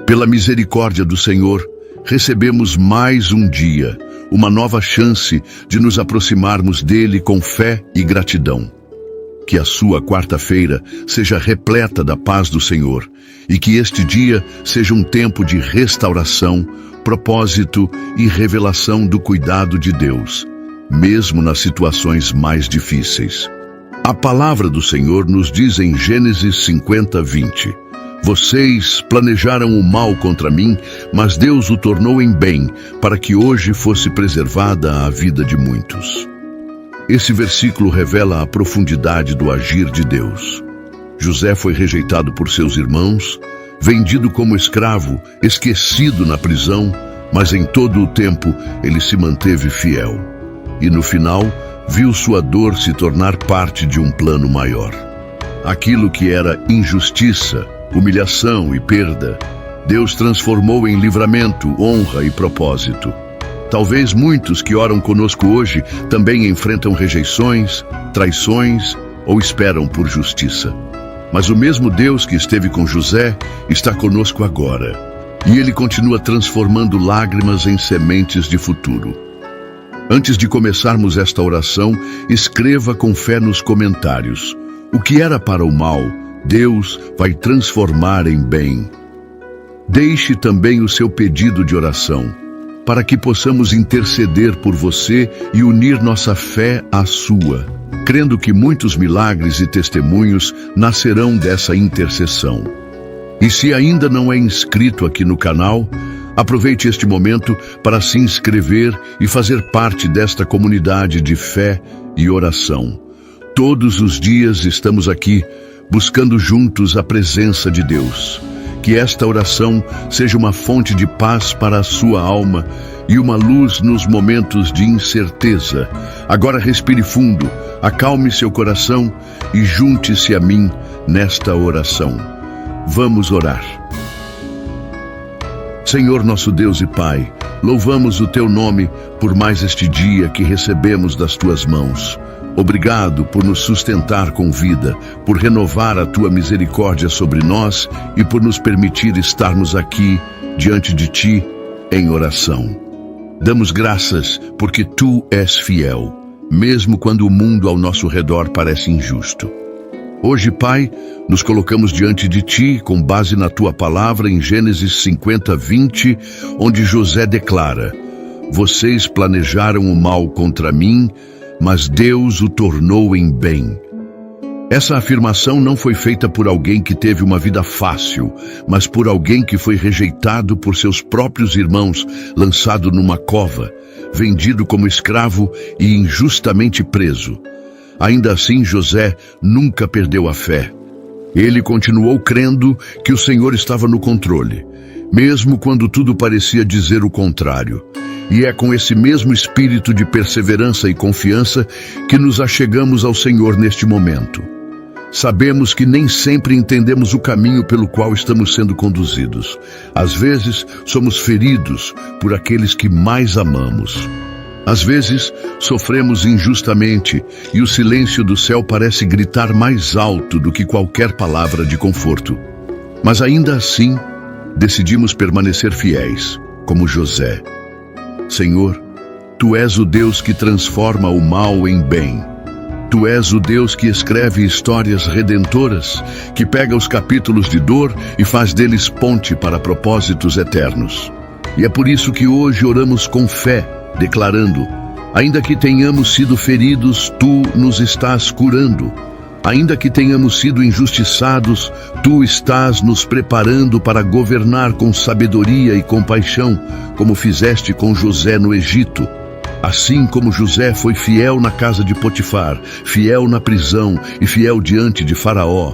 Pela misericórdia do Senhor, recebemos mais um dia, uma nova chance de nos aproximarmos dele com fé e gratidão. Que a sua quarta-feira seja repleta da paz do Senhor e que este dia seja um tempo de restauração, propósito e revelação do cuidado de Deus, mesmo nas situações mais difíceis. A palavra do Senhor nos diz em Gênesis 50:20: Vocês planejaram o mal contra mim, mas Deus o tornou em bem, para que hoje fosse preservada a vida de muitos. Esse versículo revela a profundidade do agir de Deus. José foi rejeitado por seus irmãos, vendido como escravo, esquecido na prisão, mas em todo o tempo ele se manteve fiel. E no final, viu sua dor se tornar parte de um plano maior. Aquilo que era injustiça, humilhação e perda, Deus transformou em livramento, honra e propósito. Talvez muitos que oram conosco hoje também enfrentam rejeições, traições ou esperam por justiça. Mas o mesmo Deus que esteve com José está conosco agora. E Ele continua transformando lágrimas em sementes de futuro. Antes de começarmos esta oração, escreva com fé nos comentários: o que era para o mal, Deus vai transformar em bem. Deixe também o seu pedido de oração, para que possamos interceder por você e unir nossa fé à sua, crendo que muitos milagres e testemunhos nascerão dessa intercessão. E se ainda não é inscrito aqui no canal, aproveite este momento para se inscrever e fazer parte desta comunidade de fé e oração. Todos os dias estamos aqui, buscando juntos a presença de Deus. Que esta oração seja uma fonte de paz para a sua alma e uma luz nos momentos de incerteza. Agora respire fundo, acalme seu coração e junte-se a mim nesta oração. Vamos orar. Senhor nosso Deus e Pai, louvamos o Teu nome por mais este dia que recebemos das Tuas mãos. Obrigado por nos sustentar com vida, por renovar a Tua misericórdia sobre nós e por nos permitir estarmos aqui, diante de Ti, em oração. Damos graças porque Tu és fiel, mesmo quando o mundo ao nosso redor parece injusto. Hoje, Pai, nos colocamos diante de Ti com base na Tua palavra em Gênesis 50:20, onde José declara: Vocês planejaram o mal contra mim, mas Deus o tornou em bem. Essa afirmação não foi feita por alguém que teve uma vida fácil, mas por alguém que foi rejeitado por seus próprios irmãos, lançado numa cova, vendido como escravo e injustamente preso. Ainda assim, José nunca perdeu a fé. Ele continuou crendo que o Senhor estava no controle, mesmo quando tudo parecia dizer o contrário. E é com esse mesmo espírito de perseverança e confiança que nos achegamos ao Senhor neste momento. Sabemos que nem sempre entendemos o caminho pelo qual estamos sendo conduzidos. Às vezes, somos feridos por aqueles que mais amamos. Às vezes, sofremos injustamente e o silêncio do céu parece gritar mais alto do que qualquer palavra de conforto. Mas ainda assim, decidimos permanecer fiéis, como José. Senhor, Tu és o Deus que transforma o mal em bem. Tu és o Deus que escreve histórias redentoras, que pega os capítulos de dor e faz deles ponte para propósitos eternos. E é por isso que hoje oramos com fé, declarando: ainda que tenhamos sido feridos, Tu nos estás curando. Ainda que tenhamos sido injustiçados, Tu estás nos preparando para governar com sabedoria e compaixão, como fizeste com José no Egito. Assim como José foi fiel na casa de Potifar, fiel na prisão e fiel diante de Faraó,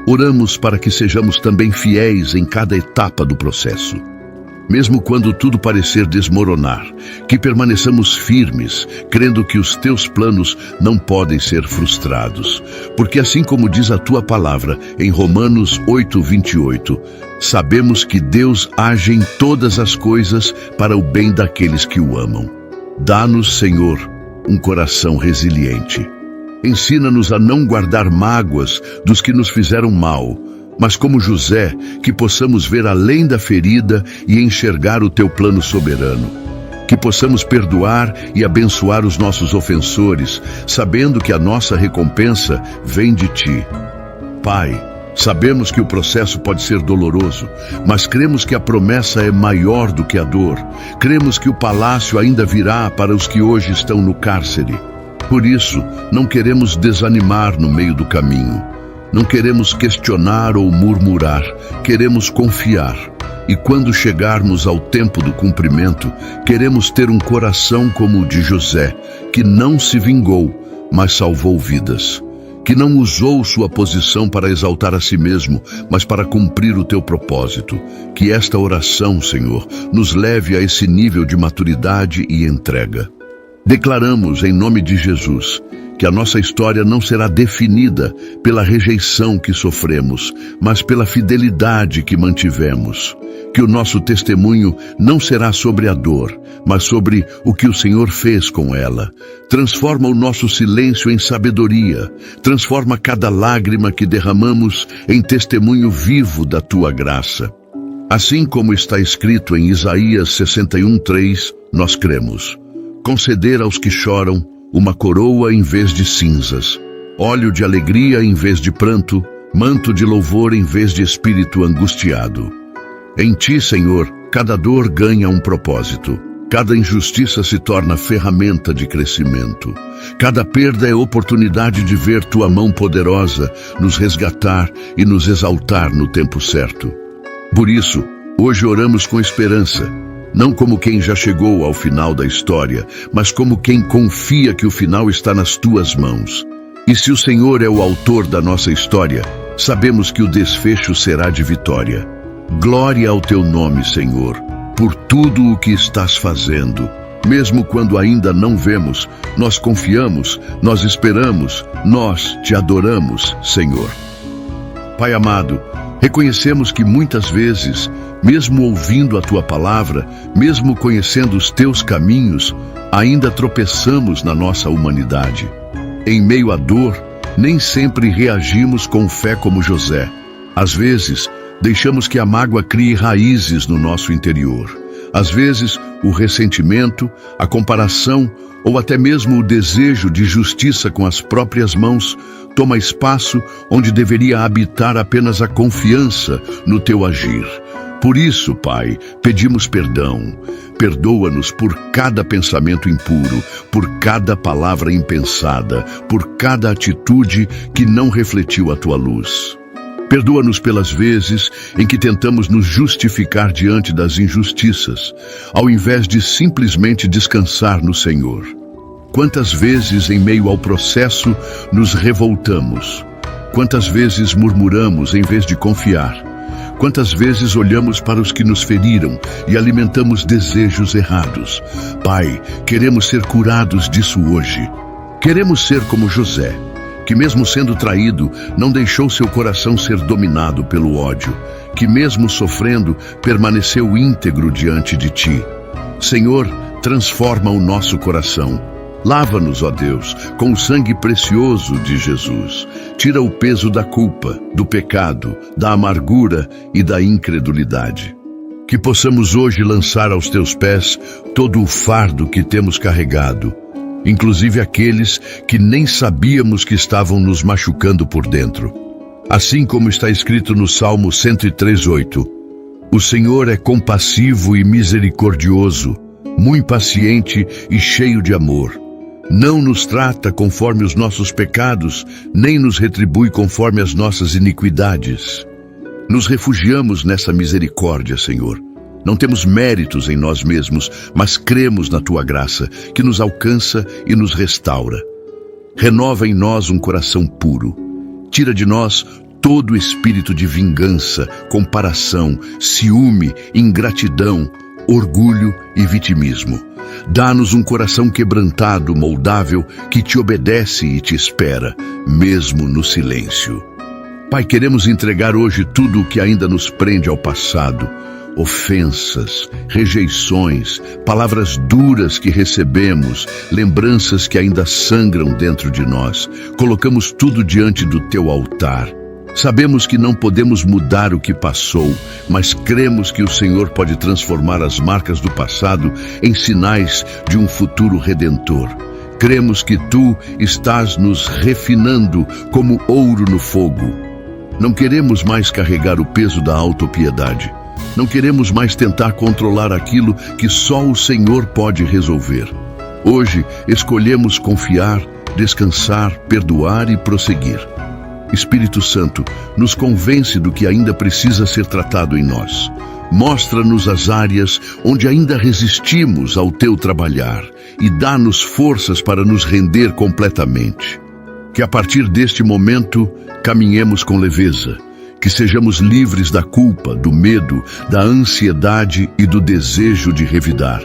oramos para que sejamos também fiéis em cada etapa do processo. Mesmo quando tudo parecer desmoronar, que permaneçamos firmes, crendo que os Teus planos não podem ser frustrados. Porque assim como diz a Tua palavra em Romanos 8:28, sabemos que Deus age em todas as coisas para o bem daqueles que o amam. Dá-nos, Senhor, um coração resiliente. Ensina-nos a não guardar mágoas dos que nos fizeram mal, mas como José, que possamos ver além da ferida e enxergar o teu plano soberano. Que possamos perdoar e abençoar os nossos ofensores, sabendo que a nossa recompensa vem de ti. Pai, sabemos que o processo pode ser doloroso, mas cremos que a promessa é maior do que a dor. Cremos que o palácio ainda virá para os que hoje estão no cárcere. Por isso, não queremos desanimar no meio do caminho. Não queremos questionar ou murmurar, queremos confiar. E quando chegarmos ao tempo do cumprimento, queremos ter um coração como o de José, que não se vingou, mas salvou vidas. Que não usou sua posição para exaltar a si mesmo, mas para cumprir o teu propósito. Que esta oração, Senhor, nos leve a esse nível de maturidade e entrega. Declaramos, em nome de Jesus, que a nossa história não será definida pela rejeição que sofremos, mas pela fidelidade que mantivemos. Que o nosso testemunho não será sobre a dor, mas sobre o que o Senhor fez com ela. Transforma o nosso silêncio em sabedoria. Transforma cada lágrima que derramamos em testemunho vivo da tua graça. Assim como está escrito em Isaías 61:3, nós cremos. Conceder aos que choram uma coroa em vez de cinzas, óleo de alegria em vez de pranto, manto de louvor em vez de espírito angustiado. Em ti, Senhor, cada dor ganha um propósito. Cada injustiça se torna ferramenta de crescimento. Cada perda é oportunidade de ver tua mão poderosa nos resgatar e nos exaltar no tempo certo. Por isso, hoje oramos com esperança. Não como quem já chegou ao final da história, mas como quem confia que o final está nas tuas mãos. E se o Senhor é o autor da nossa história, sabemos que o desfecho será de vitória. Glória ao teu nome, Senhor, por tudo o que estás fazendo. Mesmo quando ainda não vemos, nós confiamos, nós esperamos, nós te adoramos, Senhor. Pai amado, reconhecemos que muitas vezes, mesmo ouvindo a tua palavra, mesmo conhecendo os teus caminhos, ainda tropeçamos na nossa humanidade. Em meio à dor, nem sempre reagimos com fé como José. Às vezes, deixamos que a mágoa crie raízes no nosso interior. Às vezes, o ressentimento, a comparação ou até mesmo o desejo de justiça com as próprias mãos toma espaço onde deveria habitar apenas a confiança no teu agir. Por isso, Pai, pedimos perdão. Perdoa-nos por cada pensamento impuro, por cada palavra impensada, por cada atitude que não refletiu a tua luz. Perdoa-nos pelas vezes em que tentamos nos justificar diante das injustiças, ao invés de simplesmente descansar no Senhor. Quantas vezes, em meio ao processo, nos revoltamos? Quantas vezes murmuramos em vez de confiar? Quantas vezes olhamos para os que nos feriram e alimentamos desejos errados? Pai, queremos ser curados disso hoje. Queremos ser como José, que mesmo sendo traído, não deixou seu coração ser dominado pelo ódio, que mesmo sofrendo, permaneceu íntegro diante de ti. Senhor, transforma o nosso coração. Lava-nos, ó Deus, com o sangue precioso de Jesus. Tira o peso da culpa, do pecado, da amargura e da incredulidade. Que possamos hoje lançar aos teus pés todo o fardo que temos carregado, inclusive aqueles que nem sabíamos que estavam nos machucando por dentro. Assim como está escrito no Salmo 103:8, o Senhor é compassivo e misericordioso, muito paciente e cheio de amor. Não nos trata conforme os nossos pecados, nem nos retribui conforme as nossas iniquidades. Nos refugiamos nessa misericórdia, Senhor. Não temos méritos em nós mesmos, mas cremos na tua graça, que nos alcança e nos restaura. Renova em nós um coração puro. Tira de nós todo o espírito de vingança, comparação, ciúme, ingratidão, orgulho e vitimismo. Dá-nos um coração quebrantado, moldável, que te obedece e te espera, mesmo no silêncio. Pai, queremos entregar hoje tudo o que ainda nos prende ao passado. Ofensas, rejeições, palavras duras que recebemos, lembranças que ainda sangram dentro de nós. Colocamos tudo diante do teu altar. Sabemos que não podemos mudar o que passou, mas cremos que o Senhor pode transformar as marcas do passado em sinais de um futuro redentor. Cremos que Tu estás nos refinando como ouro no fogo. Não queremos mais carregar o peso da autopiedade. Não queremos mais tentar controlar aquilo que só o Senhor pode resolver. Hoje, escolhemos confiar, descansar, perdoar e prosseguir. Espírito Santo, nos convence do que ainda precisa ser tratado em nós. Mostra-nos as áreas onde ainda resistimos ao Teu trabalhar e dá-nos forças para nos render completamente. Que a partir deste momento, caminhemos com leveza. Que sejamos livres da culpa, do medo, da ansiedade e do desejo de revidar.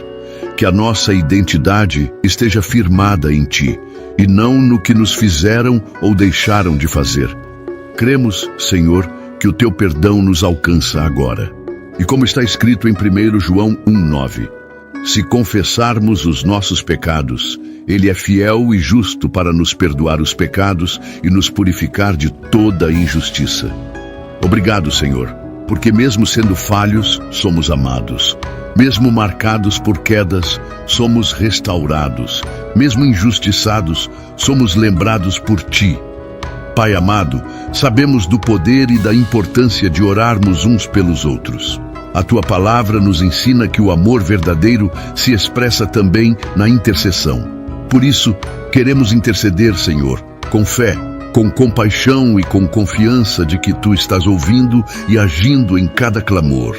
Que a nossa identidade esteja firmada em Ti, e não no que nos fizeram ou deixaram de fazer. Cremos, Senhor, que o Teu perdão nos alcança agora. E como está escrito em 1 João 1,9, se confessarmos os nossos pecados, Ele é fiel e justo para nos perdoar os pecados e nos purificar de toda injustiça. Obrigado, Senhor, porque mesmo sendo falhos, somos amados. Mesmo marcados por quedas, somos restaurados. Mesmo injustiçados, somos lembrados por Ti. Pai amado, sabemos do poder e da importância de orarmos uns pelos outros. A Tua palavra nos ensina que o amor verdadeiro se expressa também na intercessão. Por isso, queremos interceder, Senhor, com fé, com compaixão e com confiança de que Tu estás ouvindo e agindo em cada clamor.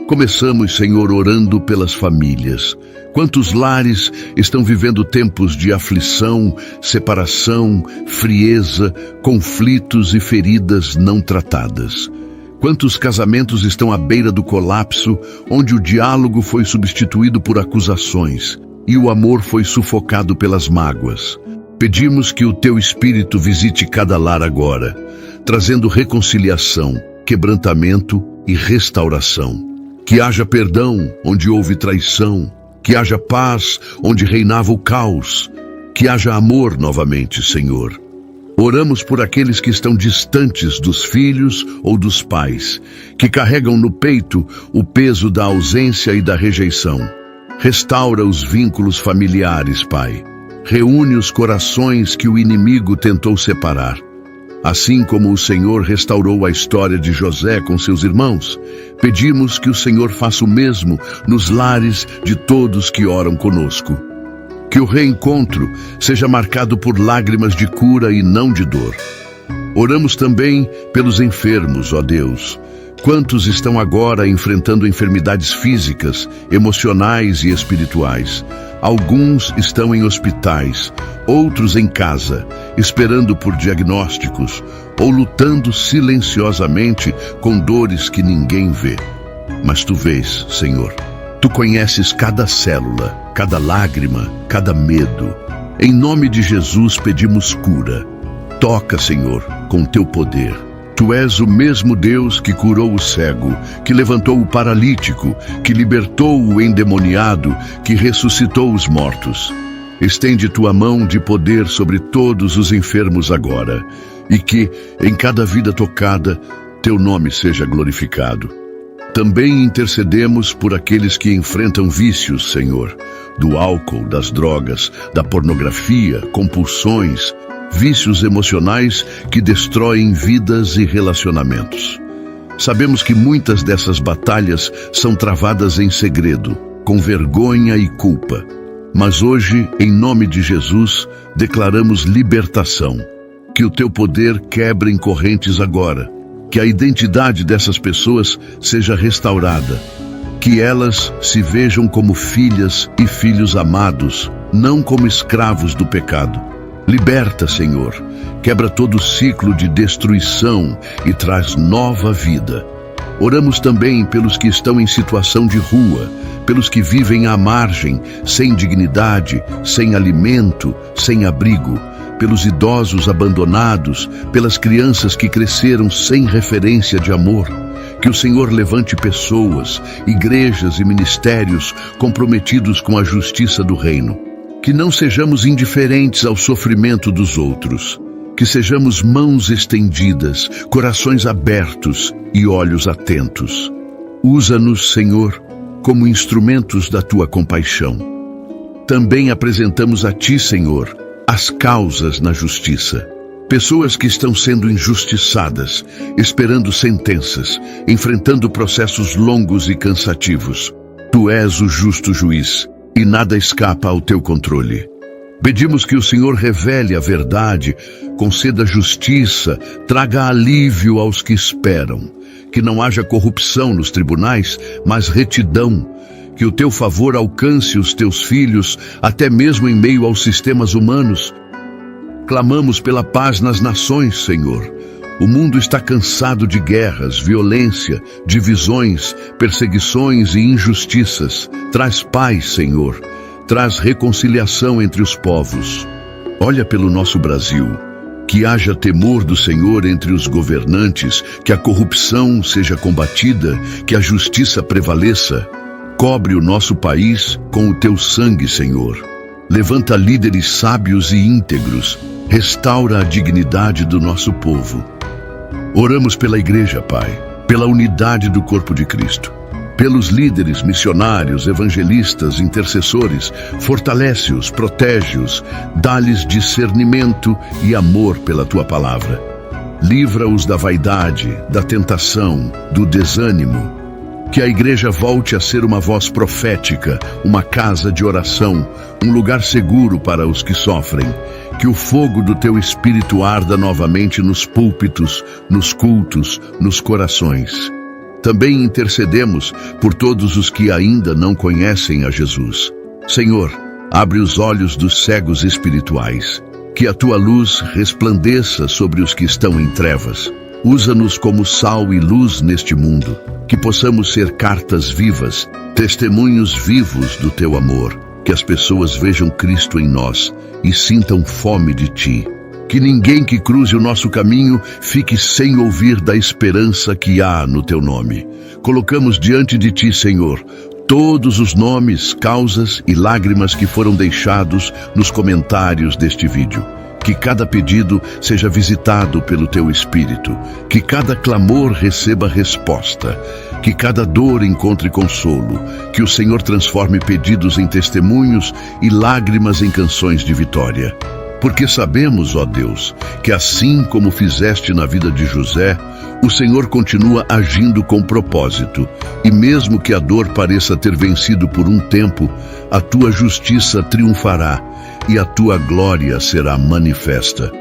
Começamos, Senhor, orando pelas famílias. Quantos lares estão vivendo tempos de aflição, separação, frieza, conflitos e feridas não tratadas? Quantos casamentos estão à beira do colapso, onde o diálogo foi substituído por acusações e o amor foi sufocado pelas mágoas? Pedimos que o Teu Espírito visite cada lar agora, trazendo reconciliação, quebrantamento e restauração. Que haja perdão onde houve traição, que haja paz onde reinava o caos, que haja amor novamente, Senhor. Oramos por aqueles que estão distantes dos filhos ou dos pais, que carregam no peito o peso da ausência e da rejeição. Restaura os vínculos familiares, Pai. Reúne os corações que o inimigo tentou separar. Assim como o Senhor restaurou a história de José com seus irmãos, pedimos que o Senhor faça o mesmo nos lares de todos que oram conosco. Que o reencontro seja marcado por lágrimas de cura e não de dor. Oramos também pelos enfermos, ó Deus. Quantos estão agora enfrentando enfermidades físicas, emocionais e espirituais? Alguns estão em hospitais, outros em casa, esperando por diagnósticos ou lutando silenciosamente com dores que ninguém vê. Mas Tu vês, Senhor. Tu conheces cada célula, cada lágrima, cada medo. Em nome de Jesus pedimos cura. Toca, Senhor, com Teu poder. Tu és o mesmo Deus que curou o cego, que levantou o paralítico, que libertou o endemoniado, que ressuscitou os mortos. Estende Tua mão de poder sobre todos os enfermos agora, e que, em cada vida tocada, Teu nome seja glorificado. Também intercedemos por aqueles que enfrentam vícios, Senhor, do álcool, das drogas, da pornografia, compulsões, vícios emocionais que destroem vidas e relacionamentos. Sabemos que muitas dessas batalhas são travadas em segredo, com vergonha e culpa. Mas hoje, em nome de Jesus, declaramos libertação. Que o Teu poder quebre em correntes agora. Que a identidade dessas pessoas seja restaurada. Que elas se vejam como filhas e filhos amados, não como escravos do pecado. Liberta, Senhor, quebra todo ciclo de destruição e traz nova vida. Oramos também pelos que estão em situação de rua, pelos que vivem à margem, sem dignidade, sem alimento, sem abrigo, pelos idosos abandonados, pelas crianças que cresceram sem referência de amor. Que o Senhor levante pessoas, igrejas e ministérios comprometidos com a justiça do reino. Que não sejamos indiferentes ao sofrimento dos outros. Que sejamos mãos estendidas, corações abertos e olhos atentos. Usa-nos, Senhor, como instrumentos da Tua compaixão. Também apresentamos a Ti, Senhor, as causas na justiça. Pessoas que estão sendo injustiçadas, esperando sentenças, enfrentando processos longos e cansativos. Tu és o justo juiz, e nada escapa ao Teu controle. Pedimos que o Senhor revele a verdade, conceda justiça, traga alívio aos que esperam. Que não haja corrupção nos tribunais, mas retidão. Que o Teu favor alcance os Teus filhos, até mesmo em meio aos sistemas humanos. Clamamos pela paz nas nações, Senhor. O mundo está cansado de guerras, violência, divisões, perseguições e injustiças. Traz paz, Senhor. Traz reconciliação entre os povos. Olha pelo nosso Brasil. Que haja temor do Senhor entre os governantes, que a corrupção seja combatida, que a justiça prevaleça. Cobre o nosso país com o Teu sangue, Senhor. Levanta líderes sábios e íntegros. Restaura a dignidade do nosso povo. Oramos pela Igreja, Pai, pela unidade do corpo de Cristo. Pelos líderes, missionários, evangelistas, intercessores, fortalece-os, protege-os, dá-lhes discernimento e amor pela Tua palavra. Livra-os da vaidade, da tentação, do desânimo. Que a Igreja volte a ser uma voz profética, uma casa de oração, um lugar seguro para os que sofrem. Que o fogo do Teu Espírito arda novamente nos púlpitos, nos cultos, nos corações. Também intercedemos por todos os que ainda não conhecem a Jesus. Senhor, abre os olhos dos cegos espirituais. Que a Tua luz resplandeça sobre os que estão em trevas. Usa-nos como sal e luz neste mundo. Que possamos ser cartas vivas, testemunhos vivos do Teu amor. Que as pessoas vejam Cristo em nós e sintam fome de Ti. Que ninguém que cruze o nosso caminho fique sem ouvir da esperança que há no Teu nome. Colocamos diante de Ti, Senhor, todos os nomes, causas e lágrimas que foram deixados nos comentários deste vídeo. Que cada pedido seja visitado pelo Teu Espírito. Que cada clamor receba resposta. Que cada dor encontre consolo. Que o Senhor transforme pedidos em testemunhos e lágrimas em canções de vitória. Porque sabemos, ó Deus, que assim como fizeste na vida de José, o Senhor continua agindo com propósito. E mesmo que a dor pareça ter vencido por um tempo, a Tua justiça triunfará e a Tua glória será manifesta.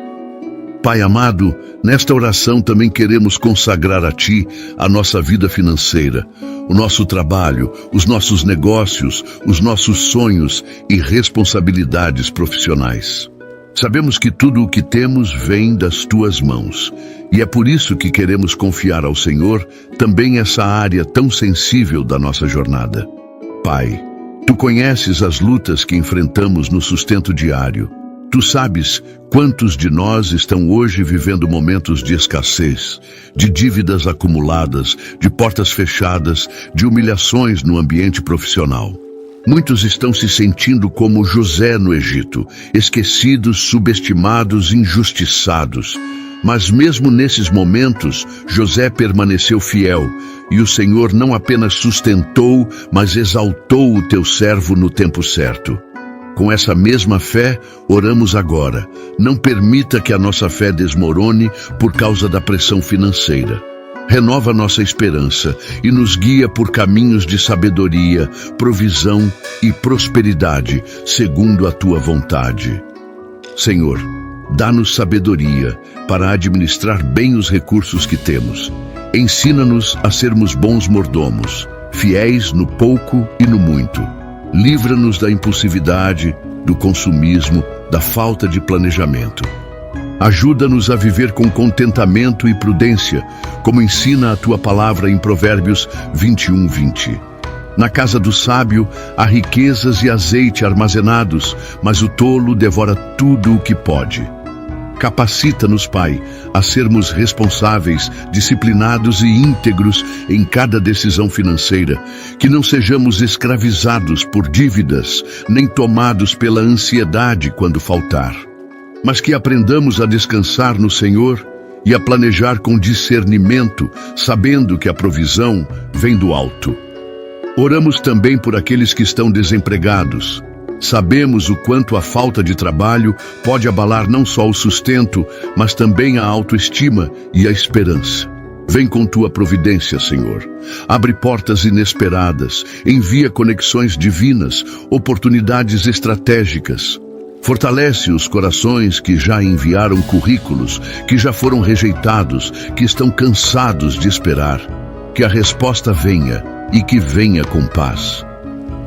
Pai amado, nesta oração também queremos consagrar a Ti a nossa vida financeira, o nosso trabalho, os nossos negócios, os nossos sonhos e responsabilidades profissionais. Sabemos que tudo o que temos vem das Tuas mãos, e é por isso que queremos confiar ao Senhor também essa área tão sensível da nossa jornada. Pai, Tu conheces as lutas que enfrentamos no sustento diário. Tu sabes quantos de nós estão hoje vivendo momentos de escassez, de dívidas acumuladas, de portas fechadas, de humilhações no ambiente profissional. Muitos estão se sentindo como José no Egito, esquecidos, subestimados, injustiçados. Mas mesmo nesses momentos, José permaneceu fiel, e o Senhor não apenas sustentou, mas exaltou o Teu servo no tempo certo. Com essa mesma fé, oramos agora. Não permita que a nossa fé desmorone por causa da pressão financeira. Renova nossa esperança e nos guia por caminhos de sabedoria, provisão e prosperidade, segundo a Tua vontade. Senhor, dá-nos sabedoria para administrar bem os recursos que temos. Ensina-nos a sermos bons mordomos, fiéis no pouco e no muito. Livra-nos da impulsividade, do consumismo, da falta de planejamento. Ajuda-nos a viver com contentamento e prudência, como ensina a Tua palavra em Provérbios 21:20. Na casa do sábio há riquezas e azeite armazenados, mas o tolo devora tudo o que pode. Capacita-nos, Pai, a sermos responsáveis, disciplinados e íntegros em cada decisão financeira, que não sejamos escravizados por dívidas, nem tomados pela ansiedade quando faltar. mas que aprendamos a descansar no Senhor e a planejar com discernimento, sabendo que a provisão vem do alto. Oramos também por aqueles que estão desempregados. Sabemos o quanto a falta de trabalho pode abalar não só o sustento, mas também a autoestima e a esperança. Vem com tua providência, Senhor. Abre portas inesperadas, envia conexões divinas, oportunidades estratégicas. Fortalece os corações que já enviaram currículos, que já foram rejeitados, que estão cansados de esperar. Que a resposta venha e que venha com paz.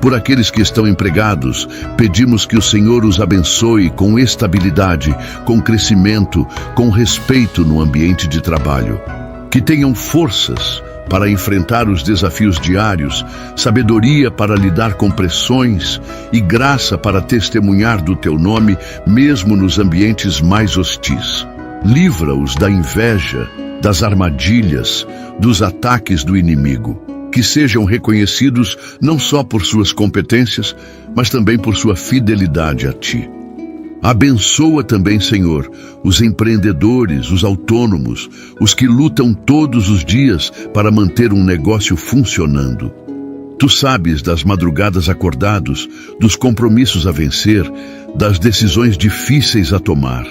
Por aqueles que estão empregados, pedimos que o Senhor os abençoe com estabilidade, com crescimento, com respeito no ambiente de trabalho. Que tenham forças para enfrentar os desafios diários, sabedoria para lidar com pressões e graça para testemunhar do teu nome, mesmo nos ambientes mais hostis. Livra-os da inveja, das armadilhas, dos ataques do inimigo. Que sejam reconhecidos não só por suas competências, mas também por sua fidelidade a ti. Abençoa também, Senhor, os empreendedores, os autônomos, os que lutam todos os dias para manter um negócio funcionando. Tu sabes das madrugadas acordados, dos compromissos a vencer, das decisões difíceis a tomar.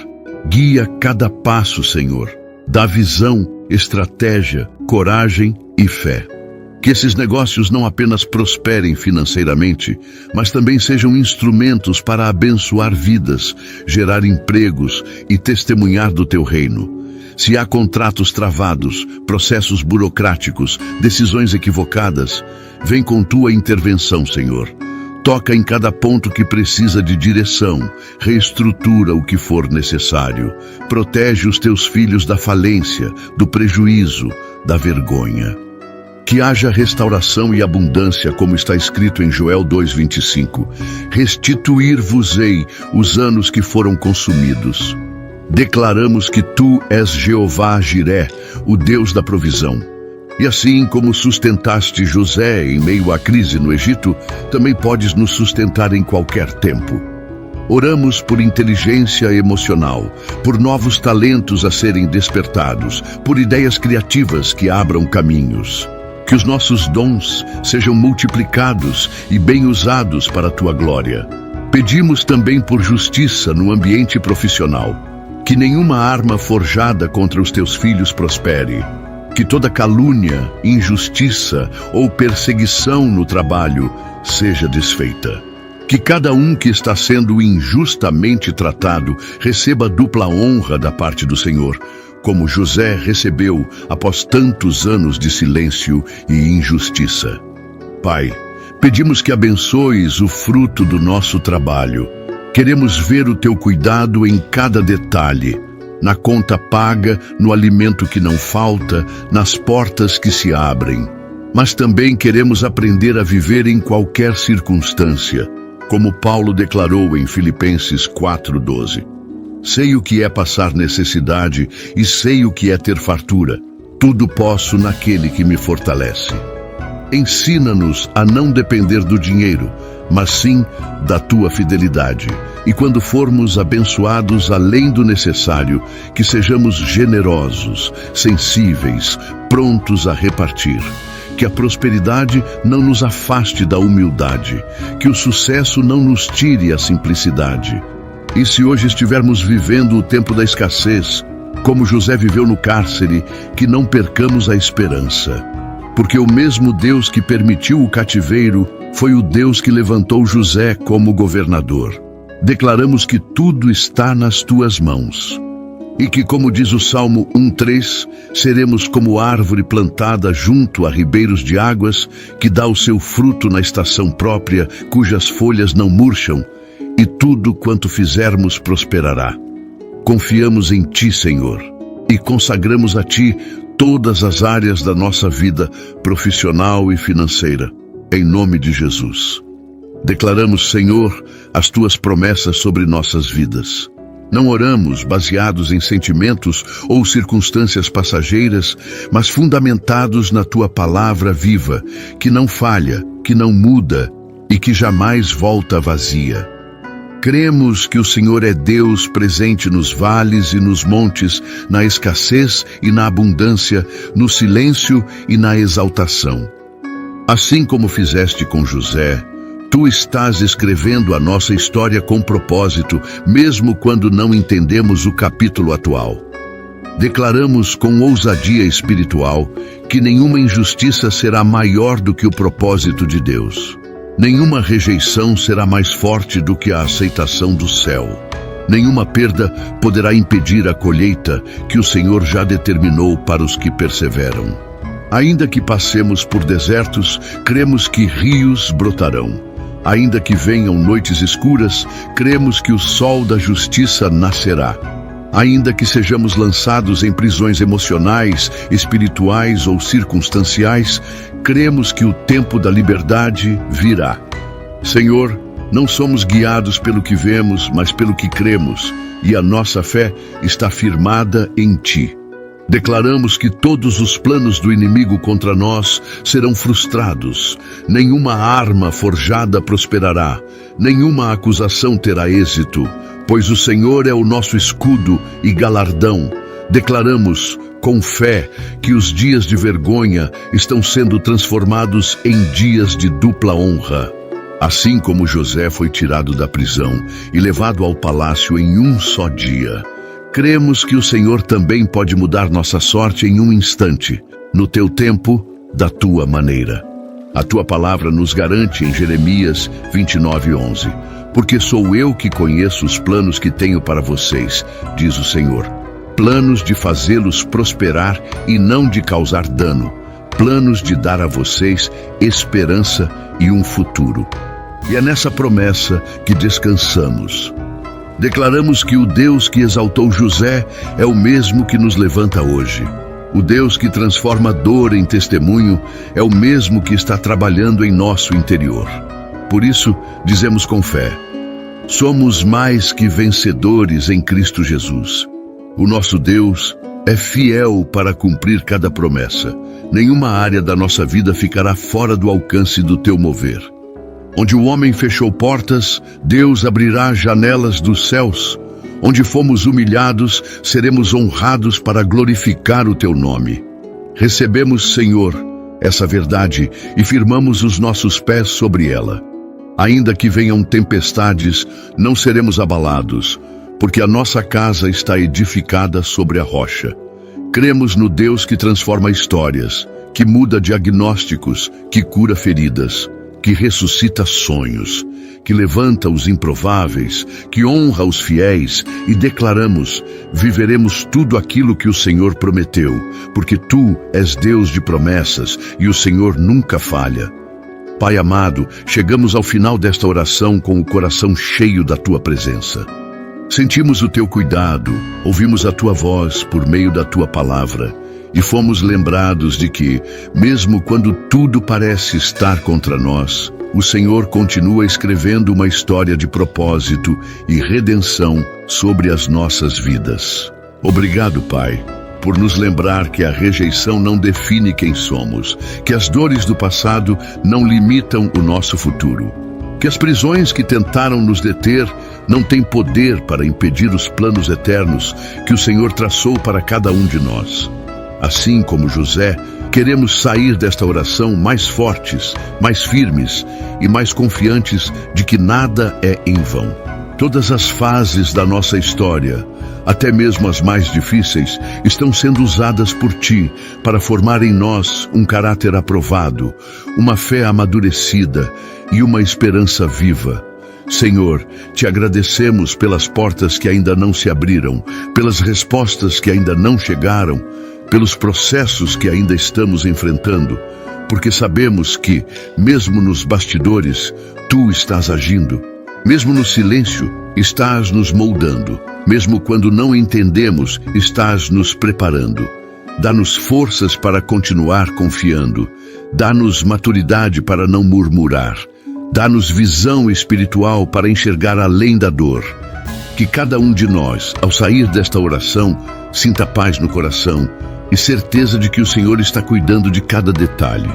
Guia cada passo, Senhor. Dá visão, estratégia, coragem e fé. Que esses negócios não apenas prosperem financeiramente, mas também sejam instrumentos para abençoar vidas, gerar empregos e testemunhar do teu reino. Se há contratos travados, processos burocráticos, decisões equivocadas, vem com tua intervenção, Senhor. Toca em cada ponto que precisa de direção, reestrutura o que for necessário. Protege os teus filhos da falência, do prejuízo, da vergonha. Que haja restauração e abundância, como está escrito em Joel 2:25. Restituir-vos-ei os anos que foram consumidos. Declaramos que tu és Jeová Jiré, o Deus da provisão. E assim como sustentaste José em meio à crise no Egito, também podes nos sustentar em qualquer tempo. Oramos por inteligência emocional, por novos talentos a serem despertados, por ideias criativas que abram caminhos. Que os nossos dons sejam multiplicados e bem usados para a tua glória. Pedimos também por justiça no ambiente profissional. Que nenhuma arma forjada contra os teus filhos prospere. Que toda calúnia, injustiça ou perseguição no trabalho seja desfeita. Que cada um que está sendo injustamente tratado receba dupla honra da parte do Senhor, como José recebeu após tantos anos de silêncio e injustiça. Pai, pedimos que abençoes o fruto do nosso trabalho. Queremos ver o teu cuidado em cada detalhe, na conta paga, no alimento que não falta, nas portas que se abrem. Mas também queremos aprender a viver em qualquer circunstância, como Paulo declarou em Filipenses 4:12. Sei o que é passar necessidade e sei o que é ter fartura. Tudo posso naquele que me fortalece. Ensina-nos a não depender do dinheiro, mas sim da tua fidelidade. E quando formos abençoados além do necessário, que sejamos generosos, sensíveis, prontos a repartir. Que a prosperidade não nos afaste da humildade, que o sucesso não nos tire a simplicidade. E se hoje estivermos vivendo o tempo da escassez, como José viveu no cárcere, que não percamos a esperança. Porque o mesmo Deus que permitiu o cativeiro foi o Deus que levantou José como governador. Declaramos que tudo está nas tuas mãos. E que, como diz o Salmo 1:3, seremos como árvore plantada junto a ribeiros de águas, que dá o seu fruto na estação própria, cujas folhas não murcham, e tudo quanto fizermos prosperará. Confiamos em ti, Senhor, e consagramos a ti todas as áreas da nossa vida profissional e financeira, em nome de Jesus. Declaramos, Senhor, as tuas promessas sobre nossas vidas. Não oramos baseados em sentimentos ou circunstâncias passageiras, mas fundamentados na tua palavra viva, que não falha, que não muda e que jamais volta vazia. Cremos que o Senhor é Deus presente nos vales e nos montes, na escassez e na abundância, no silêncio e na exaltação. Assim como fizeste com José, tu estás escrevendo a nossa história com propósito, mesmo quando não entendemos o capítulo atual. Declaramos com ousadia espiritual que nenhuma injustiça será maior do que o propósito de Deus. Nenhuma rejeição será mais forte do que a aceitação do céu. Nenhuma perda poderá impedir a colheita que o Senhor já determinou para os que perseveram. Ainda que passemos por desertos, cremos que rios brotarão. Ainda que venham noites escuras, cremos que o sol da justiça nascerá. Ainda que sejamos lançados em prisões emocionais, espirituais ou circunstanciais, cremos que o tempo da liberdade virá. Senhor, não somos guiados pelo que vemos, mas pelo que cremos, e a nossa fé está firmada em Ti. Declaramos que todos os planos do inimigo contra nós serão frustrados. Nenhuma arma forjada prosperará, nenhuma acusação terá êxito, pois o Senhor é o nosso escudo e galardão. Declaramos com fé que os dias de vergonha estão sendo transformados em dias de dupla honra. Assim como José foi tirado da prisão e levado ao palácio em um só dia, cremos que o Senhor também pode mudar nossa sorte em um instante, no Teu tempo, da Tua maneira. A Tua palavra nos garante em Jeremias 29:11, porque sou eu que conheço os planos que tenho para vocês, diz o Senhor. Planos de fazê-los prosperar e não de causar dano. Planos de dar a vocês esperança e um futuro. E é nessa promessa que descansamos. Declaramos que o Deus que exaltou José é o mesmo que nos levanta hoje. O Deus que transforma dor em testemunho é o mesmo que está trabalhando em nosso interior. Por isso, dizemos com fé: somos mais que vencedores em Cristo Jesus. O nosso Deus é fiel para cumprir cada promessa. Nenhuma área da nossa vida ficará fora do alcance do Teu mover. Onde o homem fechou portas, Deus abrirá janelas dos céus. Onde fomos humilhados, seremos honrados para glorificar o Teu nome. Recebemos, Senhor, essa verdade e firmamos os nossos pés sobre ela. Ainda que venham tempestades, não seremos abalados, porque a nossa casa está edificada sobre a rocha. Cremos no Deus que transforma histórias, que muda diagnósticos, que cura feridas, que ressuscita sonhos, que levanta os improváveis, que honra os fiéis, e declaramos: viveremos tudo aquilo que o Senhor prometeu, porque Tu és Deus de promessas e o Senhor nunca falha. Pai amado, chegamos ao final desta oração com o coração cheio da Tua presença. Sentimos o Teu cuidado, ouvimos a Tua voz por meio da Tua palavra, e fomos lembrados de que, mesmo quando tudo parece estar contra nós, o Senhor continua escrevendo uma história de propósito e redenção sobre as nossas vidas. Obrigado, Pai, por nos lembrar que a rejeição não define quem somos, que as dores do passado não limitam o nosso futuro, que as prisões que tentaram nos deter não têm poder para impedir os planos eternos que o Senhor traçou para cada um de nós. Assim como José, queremos sair desta oração mais fortes, mais firmes e mais confiantes de que nada é em vão. Todas as fases da nossa história, até mesmo as mais difíceis, estão sendo usadas por Ti para formar em nós um caráter aprovado, uma fé amadurecida e uma esperança viva. Senhor, Te agradecemos pelas portas que ainda não se abriram, pelas respostas que ainda não chegaram, pelos processos que ainda estamos enfrentando, porque sabemos que, mesmo nos bastidores, Tu estás agindo. Mesmo no silêncio, estás nos moldando. Mesmo quando não entendemos, estás nos preparando. Dá-nos forças para continuar confiando. Dá-nos maturidade para não murmurar. Dá-nos visão espiritual para enxergar além da dor. Que cada um de nós, ao sair desta oração, sinta paz no coração e certeza de que o Senhor está cuidando de cada detalhe.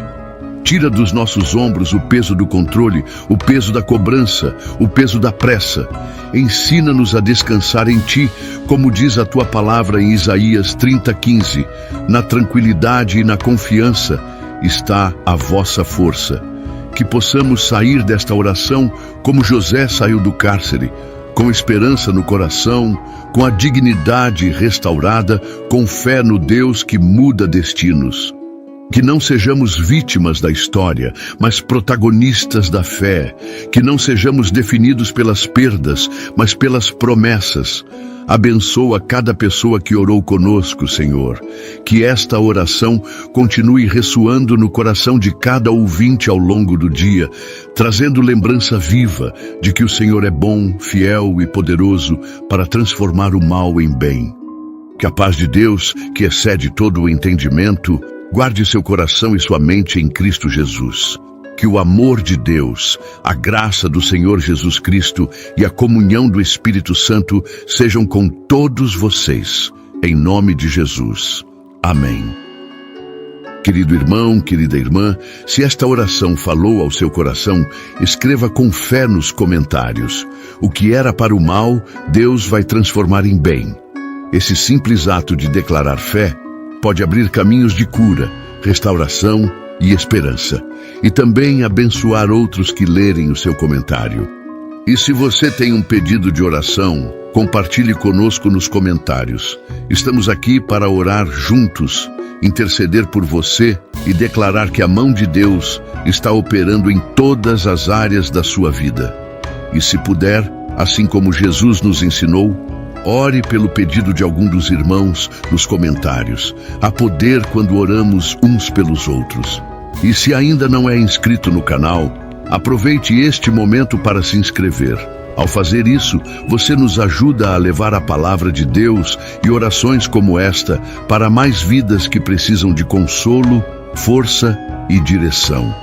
Tira dos nossos ombros o peso do controle, o peso da cobrança, o peso da pressa. Ensina-nos a descansar em Ti, como diz a Tua palavra em Isaías 30:15. Na tranquilidade e na confiança está a vossa força. Que possamos sair desta oração como José saiu do cárcere, com esperança no coração, com a dignidade restaurada, com fé no Deus que muda destinos. Que não sejamos vítimas da história, mas protagonistas da fé. Que não sejamos definidos pelas perdas, mas pelas promessas. Abençoa cada pessoa que orou conosco, Senhor. Que esta oração continue ressoando no coração de cada ouvinte ao longo do dia, trazendo lembrança viva de que o Senhor é bom, fiel e poderoso para transformar o mal em bem. Que a paz de Deus, que excede todo o entendimento, guarde seu coração e sua mente em Cristo Jesus. Que o amor de Deus, a graça do Senhor Jesus Cristo e a comunhão do Espírito Santo sejam com todos vocês, em nome de Jesus. Amém. Querido irmão, querida irmã, se esta oração falou ao seu coração, escreva com fé nos comentários. O que era para o mal, Deus vai transformar em bem. Esse simples ato de declarar fé pode abrir caminhos de cura, restauração e esperança, e também abençoar outros que lerem o seu comentário. E se você tem um pedido de oração, compartilhe conosco nos comentários. Estamos aqui para orar juntos, interceder por você e declarar que a mão de Deus está operando em todas as áreas da sua vida. E se puder, assim como Jesus nos ensinou, ore pelo pedido de algum dos irmãos nos comentários. Há poder quando oramos uns pelos outros. E se ainda não é inscrito no canal, aproveite este momento para se inscrever. Ao fazer isso, você nos ajuda a levar a palavra de Deus e orações como esta para mais vidas que precisam de consolo, força e direção.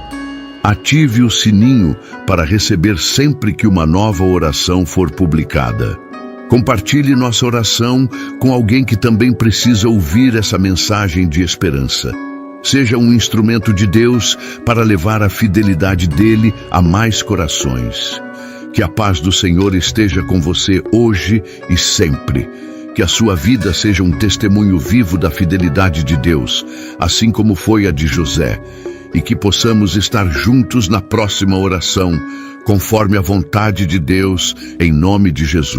Ative o sininho para receber sempre que uma nova oração for publicada. Compartilhe nossa oração com alguém que também precisa ouvir essa mensagem de esperança. Seja um instrumento de Deus para levar a fidelidade dele a mais corações. Que a paz do Senhor esteja com você hoje e sempre. Que a sua vida seja um testemunho vivo da fidelidade de Deus, assim como foi a de José. E que possamos estar juntos na próxima oração, conforme a vontade de Deus, em nome de Jesus.